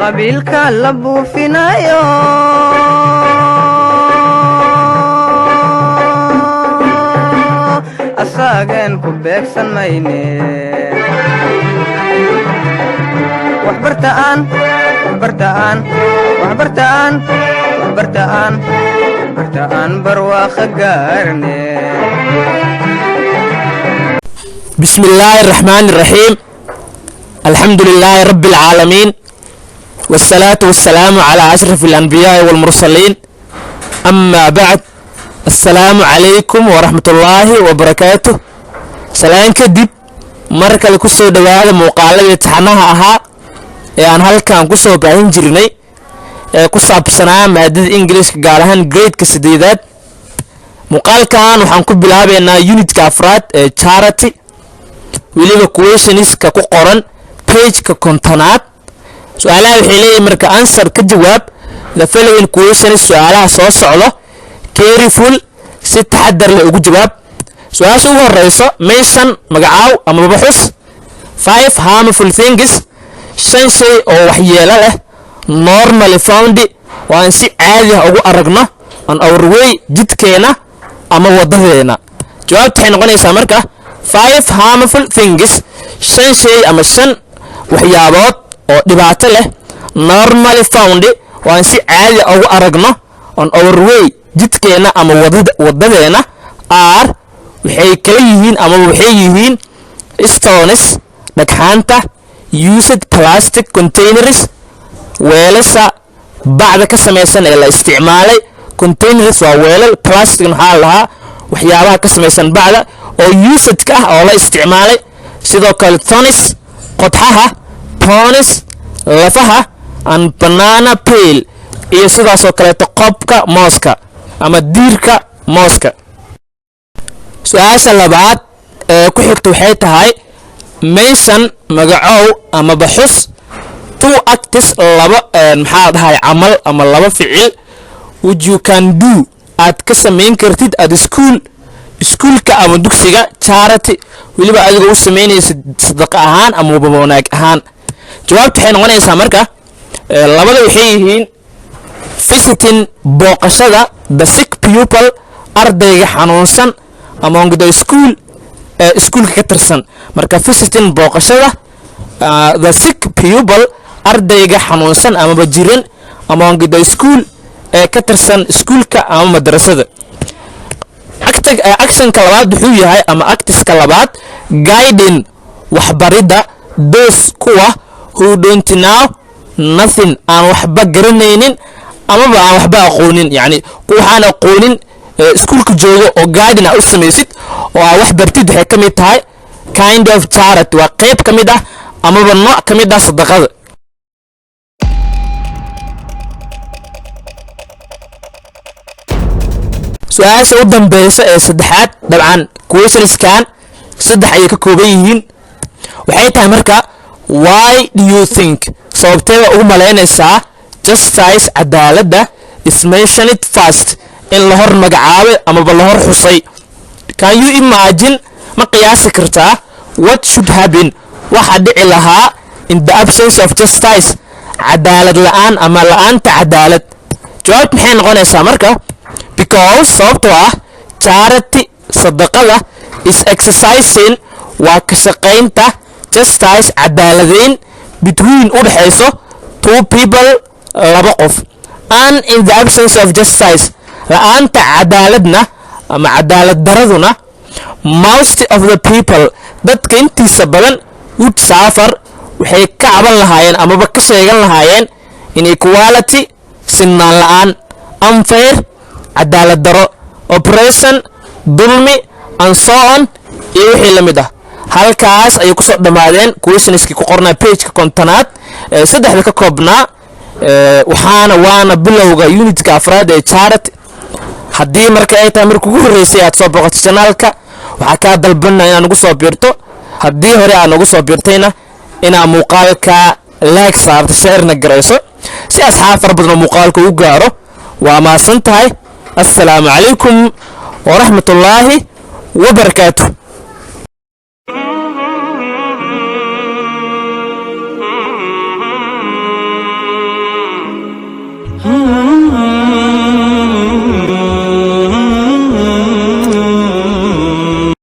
qabiilka la buufinayo asaagan ku beegsan mayne waxbartaan barwaaqo gaarne بسم الله الرحمن الرحيم الحمد لله رب العالمين والصلاة والسلام على أشرف الأنبياء والمرسلين أما بعد السلام عليكم ورحمة الله وبركاته سلام كدب مركز كسو دواد مقالة يتحناها أها يعني هل كان كسو باين جرني كسو بسنة مادة إنجليز قالهان جريد كسديدات مقال كان وحنكب بلها بأن يونت كافراد charity weliba questionska ku qoran page-ka kontonaad su'aalaha waxay leeyihiin marka answer ka jawaab the following questions su'aalaha soo socdo careful si taxadar leh ugu jawaab su'aasha ugu horeyso mention magacaaw ama baxus 5 harmful things shan shay oo waxyeelo leh normally found waan si caadi ah ugu aragno on our way jidkeena ama wadadeena jawaabta waxay noqonaysaa marka 5 harmful things shan shay ama shan waxyaabood oo dhibaato leh normally found waan si caadi ah ugu aragno on our way jidkeena ama wadadeena are waxay kala yihiin ama waxay yihiin stones dhagxaanta used plastic containers weelasha bacda ka samaysan ee la isticmaalay containers waa weelal plastic maxaa lahaa waxyaabaha ka samaysan bacda oo usage ah oo la isticmaalay sidoo kale tonis qodxaha tonis lafaha and banana peel iyo sidaas oo kale qobka mooska ama diirka mooska su'aasha labaad ee ku xigta waxay tahay mention magacow ama baxus two acts laba maxaa dhahay amal ama laba ficil which you can do aad ka samayn kartid at school iskuulka ama dugsiga charity weliba adiga u sameynaysa sadaqa ahaan ama wanaag ahaan jawaabtu waxay noqonaysaa marka labada waxay yihiin visiting booqashada the sick pupil ardayga xanuunsan among the school iskuulka ka tirsan marka visiting booqashada the sick pupil ardayga xanuunsan ama jiran among the school ka tirsan iskuulka ama madrasada actionka labaad wuxuu yahay ama actiska labaad guiding waxbarida those kuwa who don't know nothing aan waxba garanaynin amaba aan waxba aqoonin yani kuwa aan aqoonin iskuulka joogo oo guiding u samaysid oo aan wax bartid waxay ka mid tahay kind of charity waa qayb ka mid ah amaba nooc ka mid ah sadaqada su'aasha u dambaysa ee saddexaad dabcan questionskan saddex ay ka kooban yihiin waxay tahay marka why do you think sababteeda ugu malaynaysaa justice cadaaladda is mentioned first in la hor magacaabay amaba la hor xusay can you imagine ma qiyaasi kartaa what should happen waxa dhici lahaa in the absence of justice cadaalad la'aan ama la'aanta cadaalad jawaabtu maxay noqonaysaa marka because sababtoo ah charity sadaqada is exercising waa ka shaqaynta justice cadaaladayn between u dhaxayso two people laba qof and in the absence of justice la'aanta cadaaladna ama cadaalad daraduna most of the people dadka intiisa badan would suffer waxay ka caban lahaayeen amaba ka sheegan lahaayeen inequality sinaan la'aan unfair cadaalad daro operation dulmi and so on iyo wixii la mid ah halkaas ayay kusoo dhammaadeen questionskii ku qornaa page-ka kontonaad ee saddexda ka koobnaa waana bilowga unitka afraad ee charity haddii marka ay tahay markii ugu horreysay aad soo booqato janaalka waxaa kaa dalbanaya inaad nagu soo biirto haddii hore aad nagu soo biirtayna inaad muuqaalka like saarto sheerna garayso si asxaab fara badan oo muuqaalka u gaaro waa maasan tahay السلام عليكم ورحمة الله وبركاته.